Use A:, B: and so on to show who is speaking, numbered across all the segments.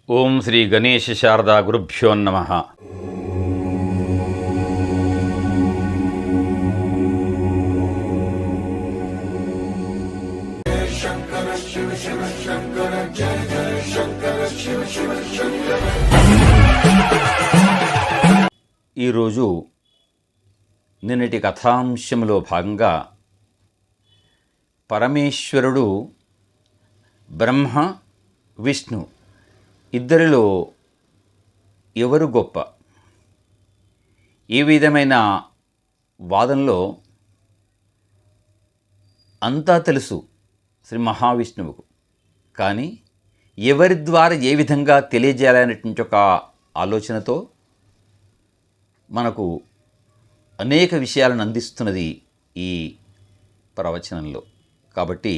A: ఓం శ్రీ గణేశ శారదా గురుభ్యో నమః. ఈరోజు నిన్నటి కథాంశంలో భాగంగా పరమేశ్వరుడు బ్రహ్మ విష్ణు ఇద్దరిలో ఎవరు గొప్ప, ఈ విధమైన వాదనలో అంతా తెలుసు శ్రీ మహావిష్ణువుకు. కానీ ఎవరి ద్వారా ఏ విధంగా తెలియజేయాలనేటువంటి ఒక ఆలోచనతో మనకు అనేక విషయాలను అందిస్తున్నది ఈ ప్రవచనంలో. కాబట్టి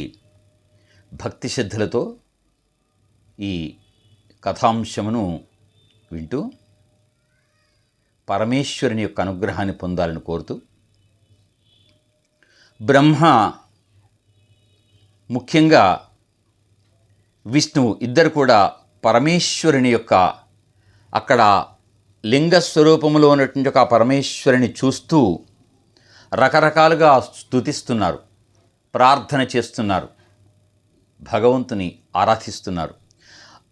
A: భక్తి శ్రద్ధలతో ఈ కథాంశమును వింటూ పరమేశ్వరుని యొక్క అనుగ్రహాన్ని పొందాలని కోరుతూ, బ్రహ్మ ముఖ్యంగా విష్ణువు ఇద్దరు కూడా పరమేశ్వరుని యొక్క అక్కడ లింగ స్వరూపంలో ఉన్నటువంటి ఒక పరమేశ్వరుని చూస్తూ రకరకాలుగా స్తుతిస్తున్నారు, ప్రార్థన చేస్తున్నారు, భగవంతుని ఆరాధిస్తున్నారు.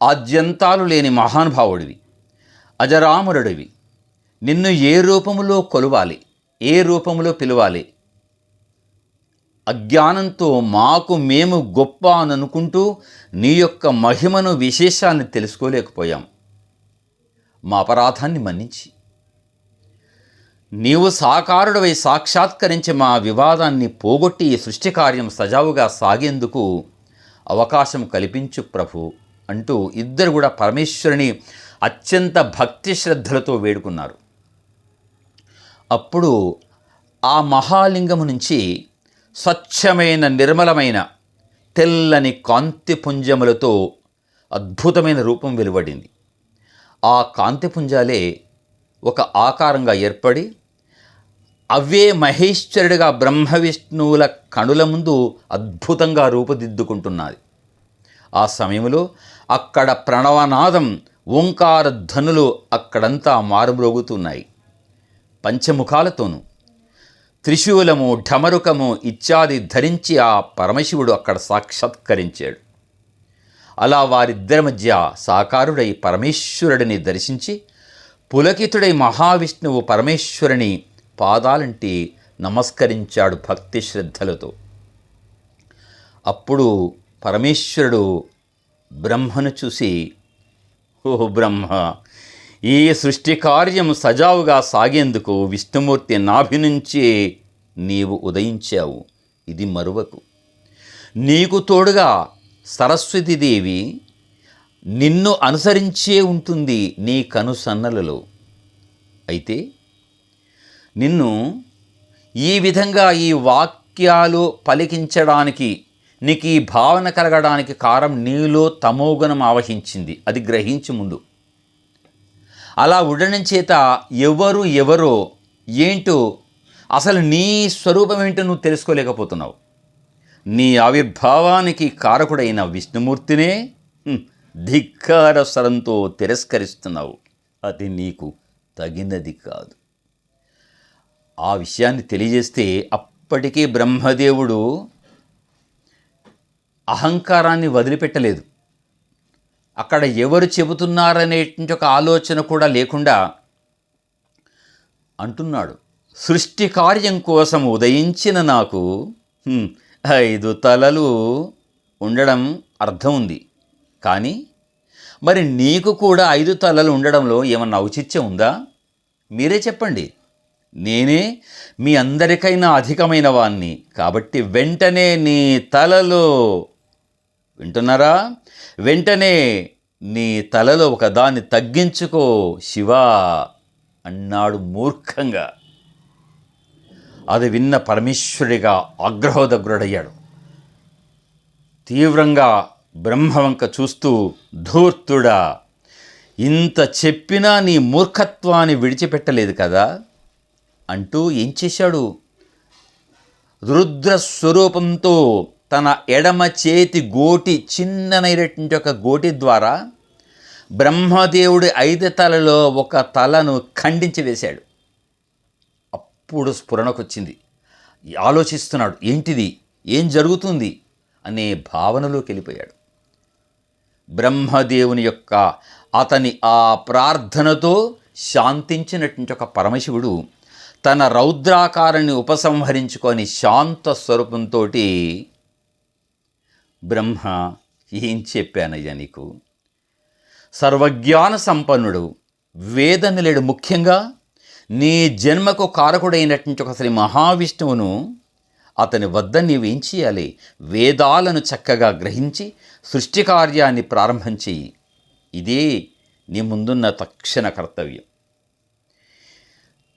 A: ఆద్యంతాలు లేని మహానుభావుడివి, అజరామరుడివి, నిన్ను ఏ రూపములో కొలవాలి, ఏ రూపములో పిలవాలి, అజ్ఞానంతో మాకు మేము గొప్ప అని అనుకుంటూ నీ యొక్క మహిమను విశేషాన్ని తెలుసుకోలేకపోయాం. మా అపరాధాన్ని మన్నించి నీవు సాకారుడవై సాక్షాత్కరించి మా వివాదాన్ని పోగొట్టి ఈ సృష్టి కార్యం సజావుగా సాగేందుకు అవకాశం కల్పించు ప్రభు అంటూ ఇద్దరు కూడా పరమేశ్వరుని అత్యంత భక్తి శ్రద్ధలతో వేడుకున్నారు. అప్పుడు ఆ మహాలింగము నుంచి స్వచ్ఛమైన నిర్మలమైన తెల్లని కాంతిపుంజములతో అద్భుతమైన రూపం వెలువడింది. ఆ కాంతిపుంజాలే ఒక ఆకారంగా ఏర్పడి అవే మహేశ్వరుడిగా బ్రహ్మ విష్ణువుల కనుల ముందు అద్భుతంగా రూపుదిద్దుకుంటున్నది. ఆ సమయంలో అక్కడ ప్రణవనాదం, ఓంకార ధ్వనులు అక్కడంతా మారుమ్రోగుతున్నాయి. పంచముఖాలతోనూ త్రిశూలము, ఢమరుకము ఇత్యాది ధరించి ఆ పరమశివుడు అక్కడ సాక్షాత్కరించాడు. అలా వారిద్దరి మధ్య సాకారుడై పరమేశ్వరుడిని దర్శించి పులకితుడై మహావిష్ణువు పరమేశ్వరుని పాదాలంటి నమస్కరించాడు భక్తి శ్రద్ధలతో. అప్పుడు పరమేశ్వరుడు బ్రహ్మను చూసి, ఓ బ్రహ్మ, ఈ సృష్టి కార్యం సజావుగా సాగేందుకు విష్ణుమూర్తి నాభి నుంచి నీవు ఉదయించావు, ఇది మరువకు. నీకు తోడుగా సరస్వతీదేవి నిన్ను అనుసరించే ఉంటుంది నీ కనుసన్నలలో. అయితే నిన్ను ఈ విధంగా ఈ వాక్యాలు పలికించడానికి, నీకు ఈ భావన కలగడానికి కారణం నీలో తమోగుణం ఆవహించింది, అది గ్రహించి ముందు. అలా ఉండడం చేత ఎవరో ఏంటో అసలు నీ స్వరూపం ఏంటో నువ్వు తెలుసుకోలేకపోతున్నావు. నీ ఆవిర్భావానికి కారకుడైన విష్ణుమూర్తినే ధిక్కార స్వరంతో తిరస్కరిస్తున్నావు. అది నీకు తగినది కాదు. ఆ విషయాన్ని తెలియజేస్తే అప్పటికే బ్రహ్మదేవుడు అహంకారాన్ని వదిలిపెట్టలేదు. అక్కడ ఎవరు చెబుతున్నారనేటువంటి ఒక ఆలోచన కూడా లేకుండా అంటున్నాడు, సృష్టి కార్యం కోసం ఉదయించిన నాకు 5 తలలు ఉండడం అర్థం ఉంది. కానీ మరి నీకు కూడా 5 తలలు ఉండడంలో ఏమన్నా ఔచిత్యం ఉందా? మీరే చెప్పండి. నేనే మీ అందరికైనా అధికమైన వాణ్ణి కాబట్టి వెంటనే నీ తలలో, వింటున్నారా, వెంటనే నీ తలలో ఒకదాన్ని తగ్గించుకో శివా అన్నాడు మూర్ఖంగా. అది విన్న పరమేశ్వరుడిగా ఆగ్రహోదగ్రుడయ్యాడు. తీవ్రంగా బ్రహ్మవంక చూస్తూ, ధూర్తుడా, ఇంత చెప్పినా నీ మూర్ఖత్వాన్ని విడిచిపెట్టలేదు కదా అంటూ ఏం చేశాడు, రుద్ర స్వరూపంతో తన ఎడమ చేతి గోటి, చిన్ననైనటువంటి ఒక గోటి ద్వారా బ్రహ్మదేవుడి 5 తలలో ఒక తలను ఖండించి వేశాడు. అప్పుడు స్ఫురణకొచ్చింది. ఆలోచిస్తున్నాడు, ఏంటిది, ఏం జరుగుతుంది అనే భావనలోకి వెళ్ళిపోయాడు. బ్రహ్మదేవుని యొక్క అతని ఆ ప్రార్థనతో శాంతించినటువంటి ఒక పరమశివుడు తన రౌద్రాకారాన్ని ఉపసంహరించుకొని శాంత స్వరూపంతో, బ్రహ్మ, ఏం చెప్పానయ్యా నీకు, సర్వజ్ఞాన సంపన్నుడు, వేదనిలుడు, ముఖ్యంగా నీ జన్మకు కారకుడైనటువంటి ఒక శ్రీ మహావిష్ణువును అతని వద్ద నీవేం చేయాలి, వేదాలను చక్కగా గ్రహించి సృష్టి కార్యాన్ని ప్రారంభం చెయ్యి. ఇదే నీ ముందున్న తక్షణ కర్తవ్యం.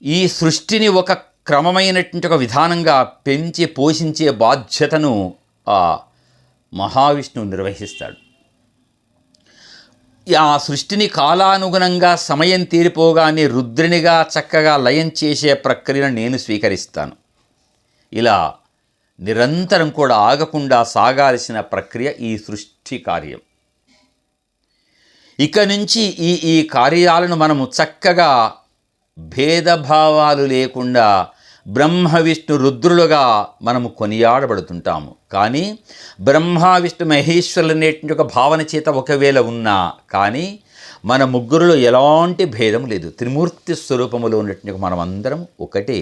A: ఈ సృష్టిని ఒక క్రమమైనటువంటి ఒక విధానంగా పెంచి పోషించే బాధ్యతను ఆ మహావిష్ణువు నిర్వహిస్తాడు. ఆ సృష్టిని కాలానుగుణంగా సమయం తీరిపోగానే రుద్రునిగా చక్కగా లయం చేసే ప్రక్రియను నేను స్వీకరిస్తాను. ఇలా నిరంతరం కూడా ఆగకుండా సాగాల్సిన ప్రక్రియ ఈ సృష్టి కార్యం. ఇక నుంచి ఈ కార్యాలను మనము చక్కగా భేదభావాలు లేకుండా బ్రహ్మ విష్ణు రుద్రులుగా మనము కొనియాడబడుతుంటాము. కానీ బ్రహ్మ విష్ణు మహేశ్వరులు అనేటువంటి ఒక భావన చేత ఒకవేళ ఉన్నా కానీ మన ముగ్గురులో ఎలాంటి భేదం లేదు. త్రిమూర్తి స్వరూపములో ఉన్నటువంటి మనమందరం ఒకటే.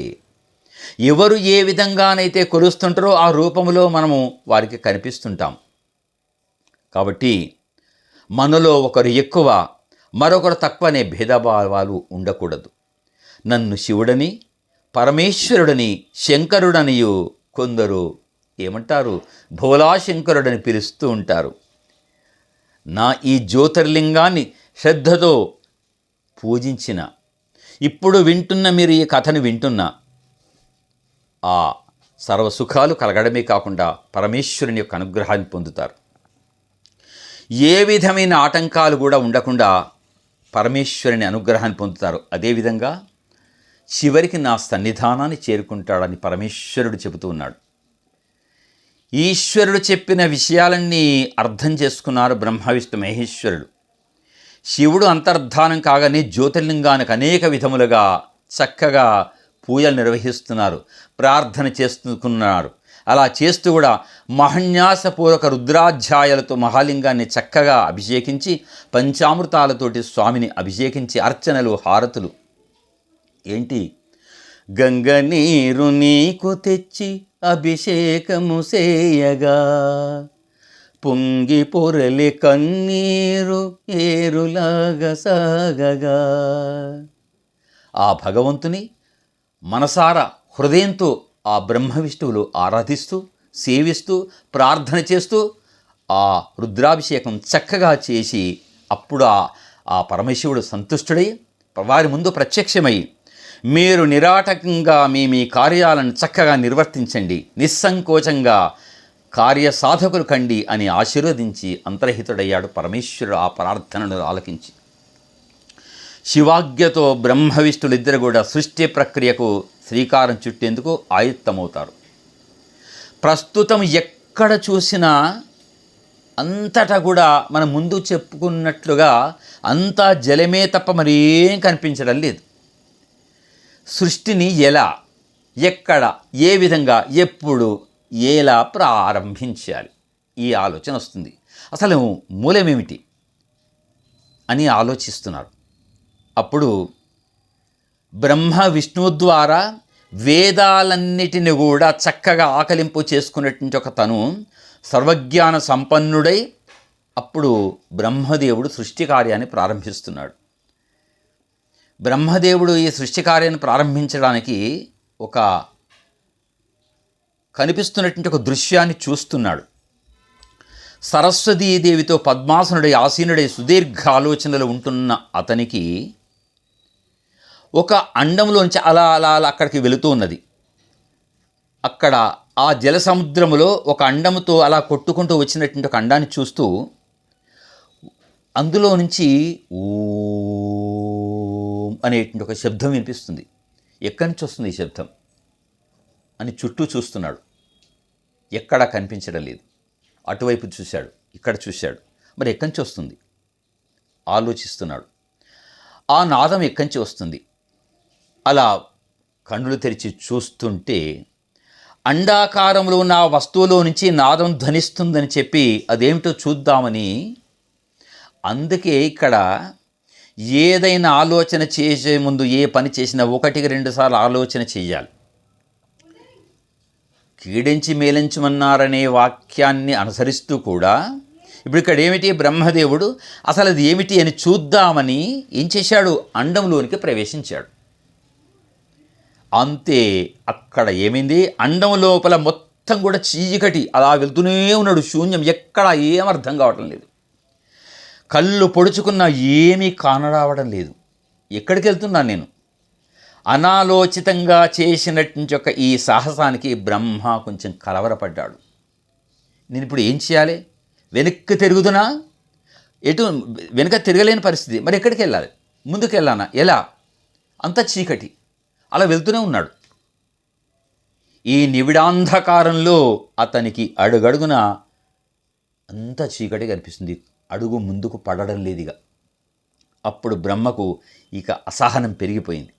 A: ఎవరు ఏ విధంగానైతే కొలుస్తుంటారో ఆ రూపములో మనము వారికి కనిపిస్తుంటాం. కాబట్టి మనలో ఒకరు ఎక్కువ, మరొకరు తక్కువ అనే భేదభావాలు ఉండకూడదు. నన్ను శివుడని, పరమేశ్వరుడని, శంకరుడనియు కొందరు ఏమంటారు, భోలాశంకరుడని పిలుస్తూ ఉంటారు. నా ఈ జ్యోతిర్లింగాన్ని శ్రద్ధతో పూజించిన, ఇప్పుడు వింటున్న మీరు ఈ కథను వింటున్నా, ఆ సర్వసుఖాలు కలగడమే కాకుండా పరమేశ్వరుని యొక్క అనుగ్రహాన్ని పొందుతారు. ఏ విధమైన ఆటంకాలు కూడా ఉండకుండా పరమేశ్వరుని అనుగ్రహాన్ని పొందుతారు. అదేవిధంగా చివరికి నా సన్నిధానాన్ని చేరుకుంటాడని పరమేశ్వరుడు చెబుతూ ఉన్నాడు. ఈశ్వరుడు చెప్పిన విషయాలన్నీ అర్థం చేసుకున్నారు బ్రహ్మ విష్ణు మహేశ్వరుడు. శివుడు అంతర్ధానం కాగానే జ్యోతిర్లింగానికి అనేక విధములుగా చక్కగా పూజలు నిర్వహిస్తున్నారు, ప్రార్థన చేస్తున్నారు. అలా చేస్తూ కూడా మహన్యాసపూర్వక రుద్రాధ్యాయాలతో మహాలింగాన్ని చక్కగా అభిషేకించి పంచామృతాలతోటి స్వామిని అభిషేకించి అర్చనలు, హారతులు. ఏంటి, గంగ నీరు నీకు తెచ్చి అభిషేకము చేయగా, పొంగి పొరలి కన్నీరు ఏరులాగా సాగగా. ఆ భగవంతుని మనసారా హృదయంతో ఆ బ్రహ్మ విష్ణువులు ఆరాధిస్తూ, సేవిస్తూ, ప్రార్థన చేస్తూ ఆ రుద్రాభిషేకం చక్కగా చేసి అప్పుడు ఆ పరమశివుడు సంతుష్టుడై వారి ముందు ప్రత్యక్షమై, మీరు నిరాటకంగా మీ కార్యాలను చక్కగా నిర్వర్తించండి, నిస్సంకోచంగా కార్యసాధకులు కండి అని ఆశీర్వదించి అంతర్హితుడయ్యాడు పరమేశ్వరుడు ఆ ప్రార్థనను ఆలకించి. శివాజ్ఞతో బ్రహ్మ విష్ణులిద్దరు కూడా సృష్టి ప్రక్రియకు శ్రీకారం చుట్టేందుకు ఆయుత్తమవుతారు. ప్రస్తుతం ఎక్కడ చూసినా అంతటా కూడా మనం ముందు చెప్పుకున్నట్లుగా అంతా జలమే తప్ప మరేం కనిపించడం లేదు. సృష్టిని ఎలా, ఎక్కడ, ఏ విధంగా, ఎప్పుడు, ఎలా ప్రారంభించాలి, ఈ ఆలోచన వస్తుంది. అసలు మూలమేమిటి అని ఆలోచిస్తున్నారు. అప్పుడు బ్రహ్మ విష్ణువు ద్వారా వేదాలన్నిటిని కూడా చక్కగా ఆకలింపు చేసుకున్నటువంటి ఒక తను సర్వజ్ఞాన సంపన్నుడై అప్పుడు బ్రహ్మదేవుడు సృష్టి కార్యాన్ని ప్రారంభిస్తున్నాడు. బ్రహ్మదేవుడు ఈ సృష్టి కార్యాన్ని ప్రారంభించడానికి ఒక కనిపిస్తున్నటువంటి ఒక దృశ్యాన్ని చూస్తున్నాడు. సరస్వతీదేవితో పద్మాసనుడై ఆసీనుడై సుదీర్ఘ ఆలోచనలు ఉంటున్న అతనికి ఒక అండంలోంచి అలా అలా అలా అక్కడికి వెళుతూ ఉన్నది. అక్కడ ఆ జల సముద్రములో ఒక అండముతో అలా కొట్టుకుంటూ వచ్చినటువంటి ఒక అండాన్ని చూస్తూ అందులో నుంచి ఓం అనేటువంటి ఒక శబ్దం వినిపిస్తుంది. ఎక్కడి నుంచి వస్తుంది ఈ శబ్దం అని చుట్టూ చూస్తున్నాడు. ఎక్కడా కనిపించడం లేదు. అటువైపు చూశాడు, ఇక్కడ చూశాడు, మరి ఎక్కడి నుంచి వస్తుంది? ఆలోచిస్తున్నాడు. ఆ నాదం ఎక్కడి నుంచి వస్తుంది? అలా కన్నులు తెరిచి చూస్తుంటే అండాకారంలో ఉన్న ఆ వస్తువులో నుంచి నాదం ధ్వనిస్తుందని చెప్పి అదేమిటో చూద్దామని, అందుకే ఇక్కడ ఏదైనా ఆలోచన చేసే ముందు ఏ పని చేసినా 1-2 సార్లు ఆలోచన చెయ్యాలి. కీడించి మేలించమన్నారనే వాక్యాన్ని అనుసరిస్తూ కూడా ఇప్పుడు ఇక్కడ ఏమిటి, బ్రహ్మదేవుడు అసలు అది ఏమిటి అని చూద్దామని ఏం చేశాడు, అండంలోనికి ప్రవేశించాడు. అంతే, అక్కడ ఏమైంది, అండం లోపల మొత్తం కూడా చీకటి, అలా వెళ్తూనే ఉన్నాడు, శూన్యం, ఎక్కడ ఏమర్థం కావటం లేదు. కళ్ళు పొడుచుకున్న ఏమీ కానరావడం లేదు. ఎక్కడికి వెళ్తున్నాను నేను? అనాలోచితంగా చేసినటువంటి ఒక ఈ సాహసానికి బ్రహ్మ కొంచెం కలవరపడ్డాడు. నేను ఇప్పుడు ఏం చేయాలి? వెనక్కి తిరుగుతున్నా, ఎటు వెనక తిరగలేని పరిస్థితి. మరి ఎక్కడికి వెళ్ళాలి? ముందుకు వెళ్ళానా? ఎలా? అంత చీకటి. అలా వెళ్తూనే ఉన్నాడు. ఈ నివిడాంధకారంలో అతనికి అడుగడుగున అంత చీకటి కనిపిస్తుంది. అడుగు ముందుకు పడడం లేదిగా. అప్పుడు బ్రహ్మకు ఇక అసహనం పెరిగిపోయింది.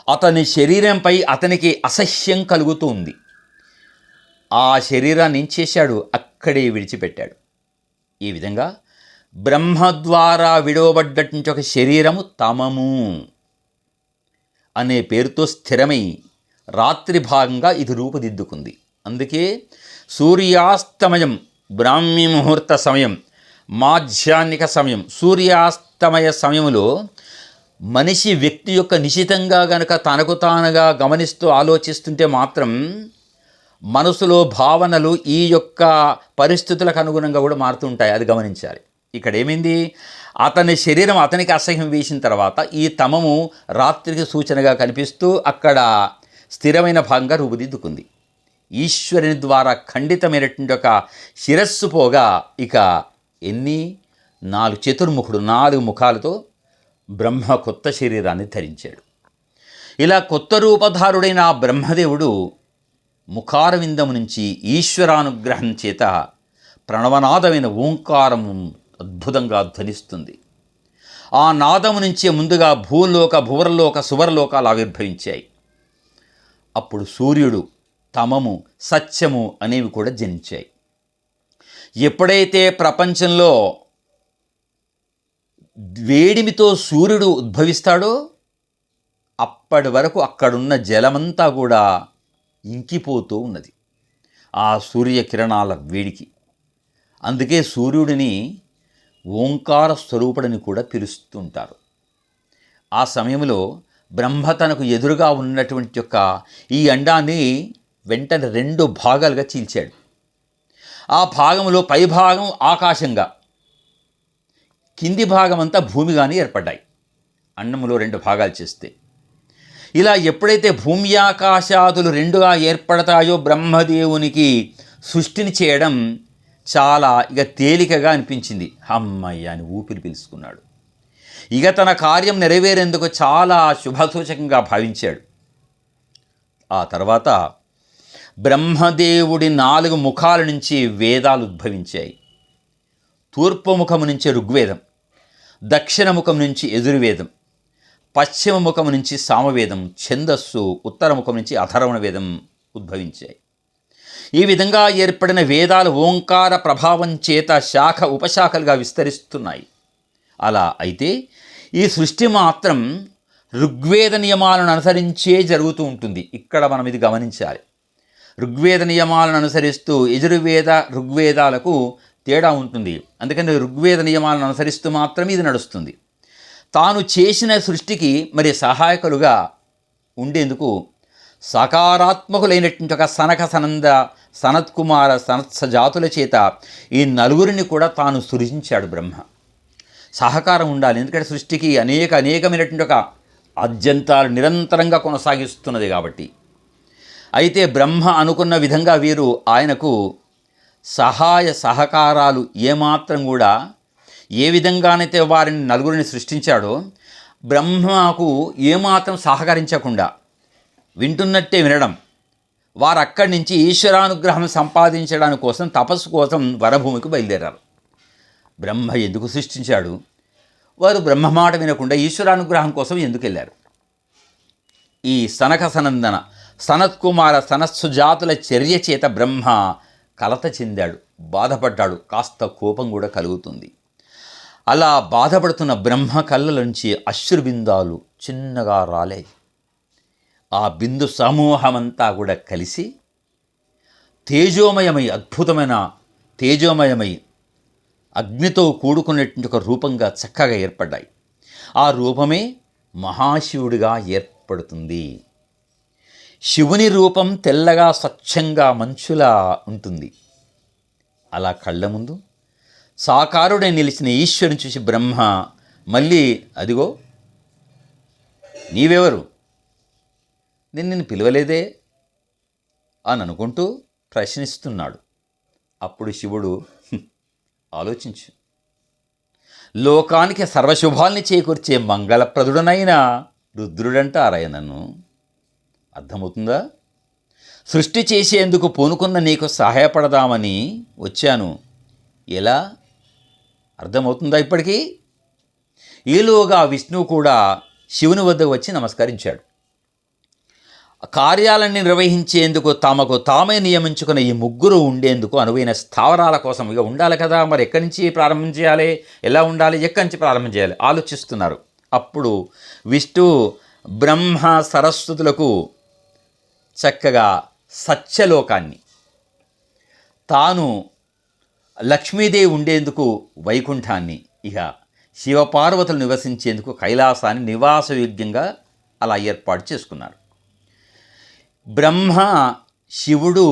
A: అతని శరీరంపై అతనికి అసహ్యం కలుగుతూ ఉంది. ఆ శరీరాన్ని ఏం చేశాడు, అక్కడే విడిచిపెట్టాడు. ఈ విధంగా బ్రహ్మ ద్వారా విడవబడ్డటువంటి ఒక శరీరము తమము అనే పేరుతో స్థిరమై రాత్రి భాగంగా ఇది రూపుదిద్దుకుంది. అందుకే సూర్యాస్తమయం, బ్రాహ్మీ ముహూర్త సమయం, మాధ్యాహ్నిక సమయం, సూర్యాస్తమయ సమయంలో మనిషి వ్యక్తి యొక్క నిశితంగా గనక తనకు తానుగా గమనిస్తూ ఆలోచిస్తుంటే మాత్రం మనసులో భావనలు ఈ యొక్క పరిస్థితులకు అనుగుణంగా కూడా మారుతూ ఉంటాయి. అది గమనించాలి. ఇక్కడ ఏమైంది, అతని శరీరం అతనికి అసహ్యం వేసిన తర్వాత ఈ తమము రాత్రికి సూచనగా కనిపిస్తూ అక్కడ స్థిరమైన భాగంగా రూపుదిద్దుకుంది. ఈశ్వరుని ద్వారా ఖండితమైనటువంటి ఒక శిరస్సు పోగా ఇక 4 చతుర్ముఖుడు, 4 ముఖాలతో బ్రహ్మ కొత్త శరీరాన్ని ధరించాడు. ఇలా కొత్త రూపధారుడైన ఆ బ్రహ్మదేవుడు ముఖారవిందము నుంచి ఈశ్వరానుగ్రహం చేత ప్రణవనాదమైన ఓంకారం అద్భుతంగా ధ్వనిస్తుంది. ఆ నాదము నుంచే ముందుగా భూలోక, భువర్లోక, సువర్లోకాలు ఆవిర్భవించాయి. అప్పుడు సూర్యుడు, తమము, సత్యము అనేవి కూడా జనించాయి. ఎప్పుడైతే ప్రపంచంలో వేడిమితో సూర్యుడు ఉద్భవిస్తాడో అప్పటి వరకు అక్కడున్న జలమంతా కూడా ఇంకిపోతూ ఉన్నది ఆ సూర్యకిరణాల వేడికి. అందుకే సూర్యుడిని ఓంకార స్వరూపుడని కూడా పిలుస్తుంటారు. ఆ సమయంలో బ్రహ్మ తనకు ఎదురుగా ఉన్నటువంటి యొక్క ఈ అండాన్ని వెంటనే 2 భాగాలుగా చీల్చాడు. ఆ భాగంలో పైభాగం ఆకాశంగా, కింది భాగం అంతా భూమిగానే ఏర్పడ్డాయి. అండములో 2 భాగాలు చేస్తే ఇలా ఎప్పుడైతే భూమి ఆకాశాదులు 2గా ఏర్పడతాయో బ్రహ్మదేవునికి సృష్టిని చేయడం చాలా ఇక తేలికగా అనిపించింది. అమ్మయ్య అని ఊపిరి పీల్చుకున్నాడు. ఇక తన కార్యం నెరవేరేందుకు చాలా శుభసూచకంగా భావించాడు. ఆ తర్వాత బ్రహ్మదేవుడి 4 ముఖాల నుంచి వేదాలు ఉద్భవించాయి. తూర్పు ముఖము నుంచి ఋగ్వేదం, దక్షిణ ముఖం నుంచి యజుర్వేదం, పశ్చిమ ముఖం నుంచి సామవేదం, ఛందస్సు, ఉత్తర ముఖం నుంచి అథర్వణ వేదం ఉద్భవించాయి. ఈ విధంగా ఏర్పడిన వేదాలు ఓంకార ప్రభావం చేత శాఖ ఉపశాఖలుగా విస్తరిస్తున్నాయి. అలా అయితే ఈ సృష్టి మాత్రం ఋగ్వేద నియమాలను అనుసరించే జరుగుతూ ఉంటుంది. ఇక్కడ మనం ఇది గమనించాలి. ఋగ్వేద నియమాలను అనుసరిస్తూ యజుర్వేద, ఋగ్వేదాలకు తేడా ఉంటుంది. అందుకని ఋగ్వేద నియమాలను అనుసరిస్తూ మాత్రమే ఇది నడుస్తుంది. తాను చేసిన సృష్టికి మరి సహాయకులుగా ఉండేందుకు సకారాత్మకులైనటువంటి ఒక సనక, సనంద, సనత్కుమార, సనత్స జాతుల చేత ఈ 4 కూడా తాను సృజించాడు బ్రహ్మ. సహకారం ఉండాలి. ఎందుకంటే సృష్టికి అనేకమైనటువంటి ఒక ఆద్యంతాలు నిరంతరంగా కొనసాగిస్తున్నది కాబట్టి. అయితే బ్రహ్మ అనుకున్న విధంగా వీరు ఆయనకు సహాయ సహకారాలు ఏమాత్రం కూడా, ఏ విధంగానైతే వారిని 4 సృష్టించాడో బ్రహ్మకు ఏమాత్రం సహకరించకుండా వింటున్నట్టే వినడం, వారు అక్కడి నుంచి ఈశ్వరానుగ్రహం సంపాదించడానికి కోసం, తపస్సు కోసం వరభూమికి బయలుదేరారు. బ్రహ్మ ఎందుకు సృష్టించాడు? వారు బ్రహ్మమాట వినకుండా ఈశ్వరానుగ్రహం కోసం ఎందుకు వెళ్ళారు? ఈ సనక సనందన సనత్కుమార సనత్సుజాతుల చర్య చేత బ్రహ్మ కలత చెందాడు, బాధపడ్డాడు, కాస్త కోపం కూడా కలుగుతుంది. అలా బాధపడుతున్న బ్రహ్మ కళ్ళలోంచి అశ్రుబిందాలు చిన్నగా రాలే. ఆ బిందు సమూహమంతా కూడా కలిసి తేజోమయమై, అద్భుతమైన తేజోమయమై అగ్నితో కూడుకున్నటువంటి ఒక రూపంగా చక్కగా ఏర్పడ్డాయి. ఆ రూపమే మహాశివుడిగా ఏర్పడుతుంది. శివుని రూపం తెల్లగా స్వచ్ఛంగా మంచులా ఉంటుంది. అలా కళ్ళ ముందు సాకారుడై నిలిచిన ఈశ్వరుని చూసి బ్రహ్మ మళ్ళీ అదిగో నీవెవరు, నిన్ను పిలవలేదే అని అనుకుంటూ ప్రశ్నిస్తున్నాడు. అప్పుడు శివుడు ఆలోచించు, లోకానికి సర్వశుభాల్ని చేకూర్చే మంగళప్రదుడనైన రుద్రుడంటారయ్య నన్ను. అర్థమవుతుందా? సృష్టి చేసేందుకు పూనుకున్న నీకు సహాయపడదామని వచ్చాను. ఎలా? అర్థమవుతుందా ఇప్పటికీ? ఈలోగా విష్ణువు కూడా శివుని వద్దకు వచ్చి నమస్కరించాడు. కార్యాలన్నీ నిర్వహించేందుకు తమకు తామే నియమించుకున్న ఈ ముగ్గురు ఉండేందుకు అనువైన స్థావరాల కోసం ఇక ఉండాలి కదా, మరి ఎక్కడి నుంచి ప్రారంభం చేయాలి, ఎలా ఉండాలి, ఎక్కడి నుంచి ప్రారంభం చేయాలి ఆలోచిస్తున్నారు. అప్పుడు విష్ణువు బ్రహ్మ సరస్వతులకు చక్కగా సత్యలోకాన్ని, తాను లక్ష్మీదేవి ఉండేందుకు వైకుంఠాన్ని, ఇక శివపార్వతులు నివసించేందుకు కైలాసాన్ని నివాసయోగ్యంగా అలా ఏర్పాటు చేసుకున్నారు. బ్రహ్మ శివుడు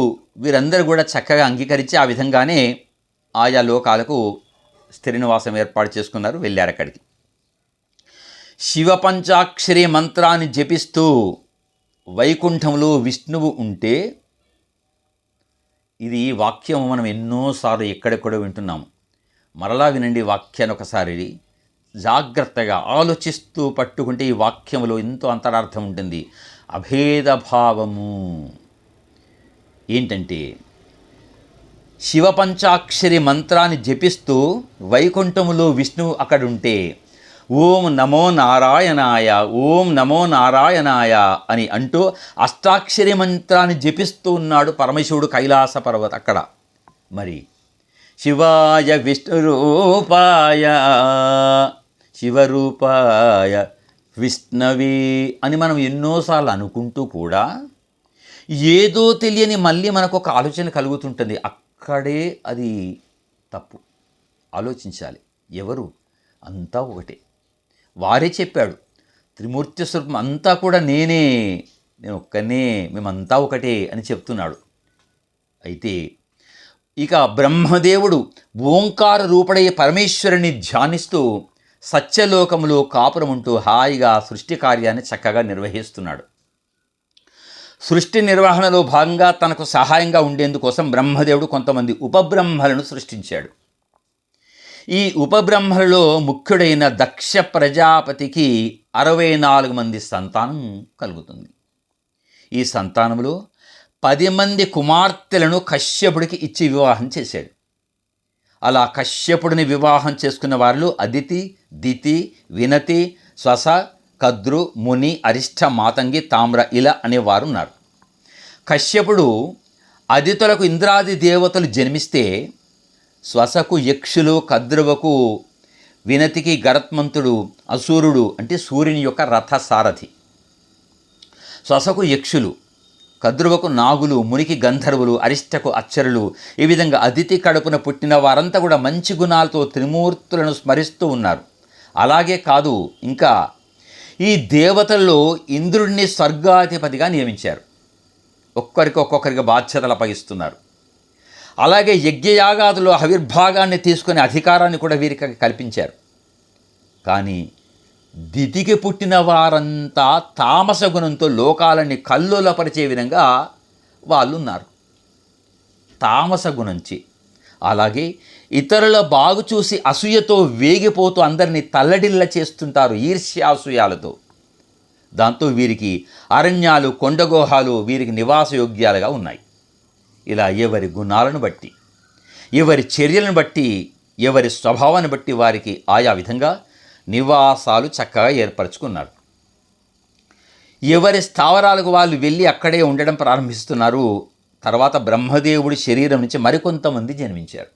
A: వీరందరూ కూడా చక్కగా అంగీకరించి ఆ విధంగానే ఆయా లోకాలకు స్థిర నివాసం ఏర్పాటు చేసుకున్నారు, వెళ్ళారు అక్కడికి. శివ పంచాక్షరి మంత్రాన్ని జపిస్తూ వైకుంఠంలో విష్ణువు ఉంటే, ఇది వాక్యం మనం ఎన్నోసార్లు ఎక్కడెక్కడో వింటున్నాము. మరలా వినండి వాక్యాన్ని ఒకసారి జాగ్రత్తగా ఆలోచిస్తూ పట్టుకుంటే ఈ వాక్యంలో ఎంతో అంతరార్థం ఉంటుంది. అభేదభావము ఏంటంటే, శివ పంచాక్షరి మంత్రాన్ని జపిస్తూ వైకుంఠములో విష్ణువు అక్కడుంటే ఓం నమో నారాయణాయ, ఓం నమో నారాయణాయ అని అంటూ అష్టాక్షరి మంత్రాన్ని జపిస్తూ ఉన్నాడు పరమశివుడు కైలాస పర్వత అక్కడ. మరి శివాయ విష్ణురూపాయ శివరూపాయ విష్ణవే అని మనం ఎన్నోసార్లు అనుకుంటూ కూడా ఏదో తెలియని మళ్ళీ మనకు ఒక ఆలోచన కలుగుతుంటుంది. అక్కడే అది తప్పు. ఆలోచించాలి. ఎవరు? అంతా ఒకటే. వారే చెప్పాడు, త్రిమూర్తి స్వరూపం అంతా కూడా నేను ఒక్కనే, మేమంతా ఒకటే అని చెప్తున్నాడు. అయితే ఇక బ్రహ్మదేవుడు ఓంకార రూపడయ్యే పరమేశ్వరుని ధ్యానిస్తూ సత్యలోకములో కాపురముంటూ హాయిగా సృష్టి కార్యాన్ని చక్కగా నిర్వహిస్తున్నాడు. సృష్టి నిర్వహణలో భాగంగా తనకు సహాయంగా ఉండేందుకోసం బ్రహ్మదేవుడు కొంతమంది ఉపబ్రహ్మలను సృష్టించాడు. ఈ ఉపబ్రహ్మలలో ముఖ్యుడైన దక్ష ప్రజాపతికి 64 మంది సంతానం కలుగుతుంది. ఈ సంతానములో 10 మంది కుమార్తెలను కశ్యపుడికి ఇచ్చి వివాహం చేశాడు. అలా కశ్యపుడిని వివాహం చేసుకున్న వారిలో అదితి, దితి, వినతి, శ్వస, కద్రు, ముని, అరిష్ట, మాతంగి, తామ్ర ఇలా అనేవారు ఉన్నారు. కశ్యపుడు అదితులకు ఇంద్రాది దేవతలు జన్మిస్తే శ్వసకు యక్షులు, కద్రువకు వినతికి గరత్మంతుడు, అసూరుడు అంటే సూర్యుని యొక్క రథసారథి, శ్వసకు యక్షులు, కద్రువకు నాగులు, మునికి గంధర్వులు, అరిష్టకు అచ్చరులు, ఈ విధంగా అదితి కడుపున పుట్టిన వారంతా కూడా మంచి గుణాలతో త్రిమూర్తులను స్మరిస్తూ ఉన్నారు. అలాగే కాదు, ఇంకా ఈ దేవతల్లో ఇంద్రుడిని స్వర్గాధిపతిగా నియమించారు. ఒక్కొక్కరికి బాధ్యతలు అప్పగిస్తున్నారు. అలాగే యజ్ఞయాగాదులో ఆవిర్భాగాన్ని తీసుకునే అధికారాన్ని కూడా వీరికి కల్పించారు. కానీ దితికి పుట్టిన వారంతా తామస గుణంతో లోకాలని కల్లోలపరిచే విధంగా వాళ్ళు ఉన్నారు. తామస గుణంచి. అలాగే ఇతరుల బాగు చూసి అసూయతో వేగిపోతూ అందరినీ తల్లడిల్ల చేస్తుంటారు ఈర్ష్యాసూయాలతో. దాంతో వీరికి అరణ్యాలు, కొండగోహాలు వీరికి నివాసయోగ్యాలుగా ఉన్నాయి. ఇలా ఎవరి గుణాలను బట్టి, ఎవరి చర్యలను బట్టి, ఎవరి స్వభావాన్ని బట్టి వారికి ఆయా విధంగా నివాసాలు చక్కగా ఏర్పరచుకున్నారు. ఎవరి స్థావరాలకు వాళ్ళు వెళ్ళి అక్కడే ఉండడం ప్రారంభిస్తున్నారు. తర్వాత బ్రహ్మదేవుడి శరీరం నుంచి మరికొంతమంది జన్మించారు.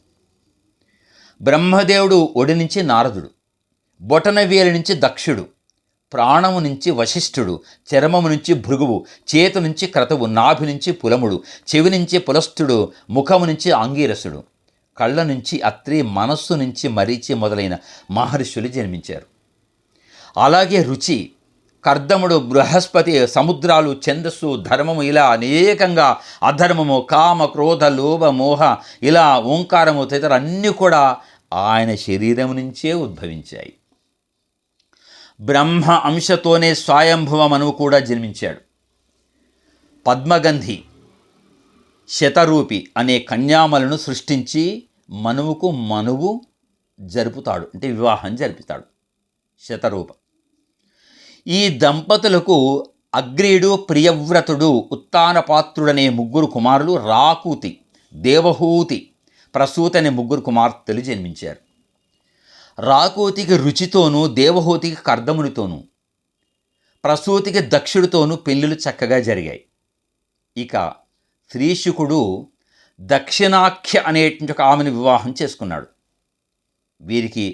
A: బ్రహ్మదేవుడు ఒడి నుంచి నారదుడు, బొటనవేలు నుంచి దక్షుడు, ప్రాణము నుంచి వశిష్ఠుడు, చర్మము నుంచి భృగువు, చేతు నుంచి క్రతువు, నాభి నుంచి పులముడు, చెవి నుంచి పులస్తుడు, ముఖము నుంచి ఆంగీరసుడు, కళ్ళ నుంచి అత్రి, మనస్సు నుంచి మరీచి మొదలైన మహర్షులు జన్మించారు. అలాగే రుచి, కర్దముడు, బృహస్పతి, సముద్రాలు, ఛందస్సు, ధర్మము, ఇలా అనేకంగా అధర్మము, కామ, క్రోధ, లోభ, మోహ, ఇలా ఓంకారము తదితర అన్నీ కూడా ఆయన శరీరం నుంచే ఉద్భవించాయి. బ్రహ్మ అంశతోనే స్వయంభువ మనువు కూడా జన్మించాడు. పద్మగంధి, శతరూపి అనే కన్యామలను సృష్టించి మనువు జరుపుతాడు, అంటే వివాహం జరుపుతాడు. శతరూప. ఈ దంపతులకు అగ్రీడు, ప్రియవ్రతుడు, ఉత్తానపాత్రుడనే ముగ్గురు కుమారులు, రాకూతి, దేవహూతి, ప్రసూతి అనే ముగ్గురు కుమార్తెలు జన్మించారు. రాకూతికి రుచితోనూ, దేవహూతికి కర్దమునితోనూ, ప్రసూతికి దక్షుడితోనూ పెళ్ళిళ్ళు చక్కగా జరిగాయి. ఇక శ్రీశుకుడు దక్షిణాఖ్య అనేటువంటి ఒక ఆమెను వివాహం చేసుకున్నాడు. వీరికి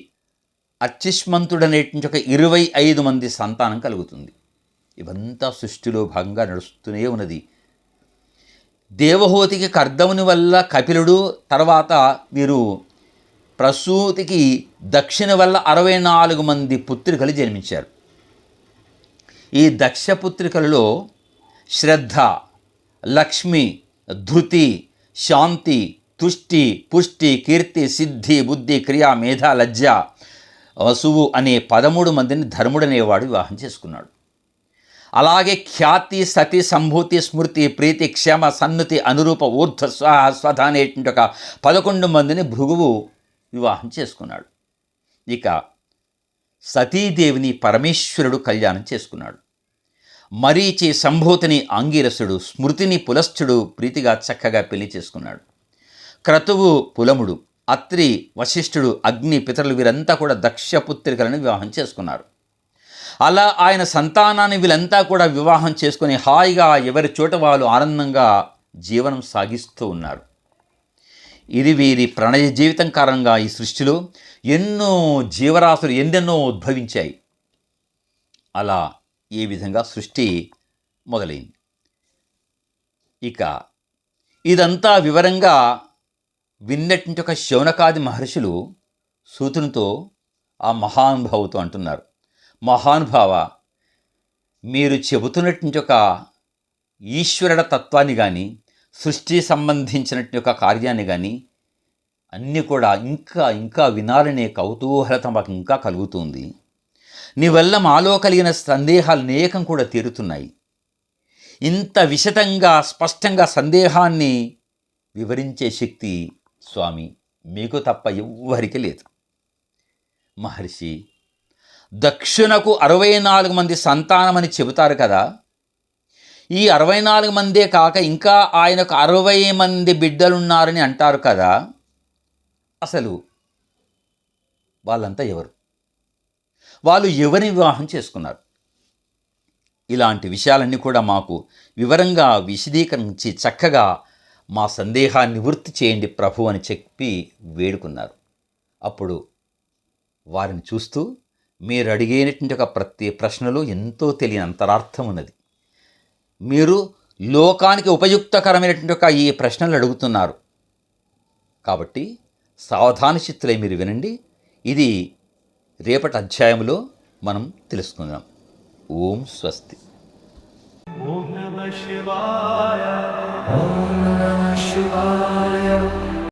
A: అత్యుష్మంతుడనేటువంటి ఒక 25 మంది సంతానం కలుగుతుంది. ఇవంతా సృష్టిలో భాగంగా నడుస్తూనే ఉన్నది. దేవహూతికి కర్దముని వల్ల కపిలుడు, తర్వాత వీరు ప్రసూతికి దక్షిణ వల్ల 64 మంది పుత్రికలు జన్మించారు. ఈ దక్ష పుత్రికలలో శ్రద్ధ, లక్ష్మి, ధృతి, శాంతి, తుష్టి, పుష్టి, కీర్తి, సిద్ధి, బుద్ధి, క్రియ, మేధ, లజ్జ, వసువు అనే 13 మందిని ధర్ముడనేవాడు వివాహం చేసుకున్నాడు. అలాగే ఖ్యాతి, సతి, సంభూతి, స్మృతి, ప్రీతి, క్షమ, సన్నుతి, అనురూప, ఊర్ధ్వ, స్వాహ, స్వధ అనేటువంటి ఒక 11 మందిని భృగువు వివాహం చేసుకున్నాడు. ఇక సతీదేవిని పరమేశ్వరుడు కళ్యాణం చేసుకున్నాడు. మరీచి, సంభూతిని ఆంగీరసుడు, స్మృతిని పులస్థుడు ప్రీతిగా చక్కగా పెళ్లి చేసుకున్నాడు. క్రతువు పులముడు, అత్రి, వశిష్ఠుడు, అగ్ని, పితరులు వీరంతా కూడా దక్షపుత్రికలను వివాహం చేసుకున్నారు. అలా ఆయన సంతానాన్ని వీళ్ళంతా కూడా వివాహం చేసుకుని హాయిగా ఎవరి చోట వాళ్ళు ఆనందంగా జీవనం సాగిస్తూ ఉన్నారు. ఇది వీరి ప్రణయ జీవితం కారణంగా ఈ సృష్టిలో ఎన్నో జీవరాశులు ఎన్నెన్నో ఉద్భవించాయి. అలా ఈ విధంగా సృష్టి మొదలైంది. ఇక ఇదంతా వివరంగా విన్నటువంటి ఒక శౌనకాది మహర్షులు సూతునితో, ఆ మహానుభావుతో అంటున్నారు, మహానుభావ, మీరు చెబుతున్నటువంటి ఒక ఈశ్వరుడ తత్వాన్ని కానీ, సృష్టి సంబంధించినటువంటి ఒక కార్యాన్ని కానీ అన్నీ కూడా ఇంకా ఇంకా వినాలనే కౌతూహలత మాకు ఇంకా కలుగుతుంది. నీ వల్ల మాలో కలిగిన సందేహాలు అనేకం కూడా తీరుతున్నాయి. ఇంత విశదంగా స్పష్టంగా సందేహాన్ని వివరించే శక్తి స్వామి మీకు తప్ప ఎవ్వరికి లేదు. మహర్షి, దక్షునకు 64 మంది సంతానమని చెబుతారు కదా, ఈ 64 మందే కాక ఇంకా ఆయనకు 60 మంది బిడ్డలున్నారని అంటారు కదా, అసలు వాళ్ళంతా ఎవరు? వాళ్ళు ఎవరిని వివాహం చేసుకున్నారు? ఇలాంటి విషయాలన్నీ కూడా మాకు వివరంగా విశదీకరించి చక్కగా మా సందేహాన్ని నివృత్తి చేయండి ప్రభు అని చెప్పి వేడుకున్నారు. అప్పుడు వారిని చూస్తూ, మీరు అడిగేటువంటి ఒక ప్రతి ప్రశ్నలో ఎంతో తెలియని అంతరార్థం ఉన్నది. మీరు లోకానికి ఉపయుక్తకరమైనటువంటి ఒక ఈ ప్రశ్నలు అడుగుతున్నారు కాబట్టి సావధాన చిత్తులై మీరు వినండి. ఇది రేపటి అధ్యాయంలో మనం తెలుసుకుందాం. ఓం స్వస్తి.
B: ఓం నమః శివాయ. ఓం నమః శివాయ.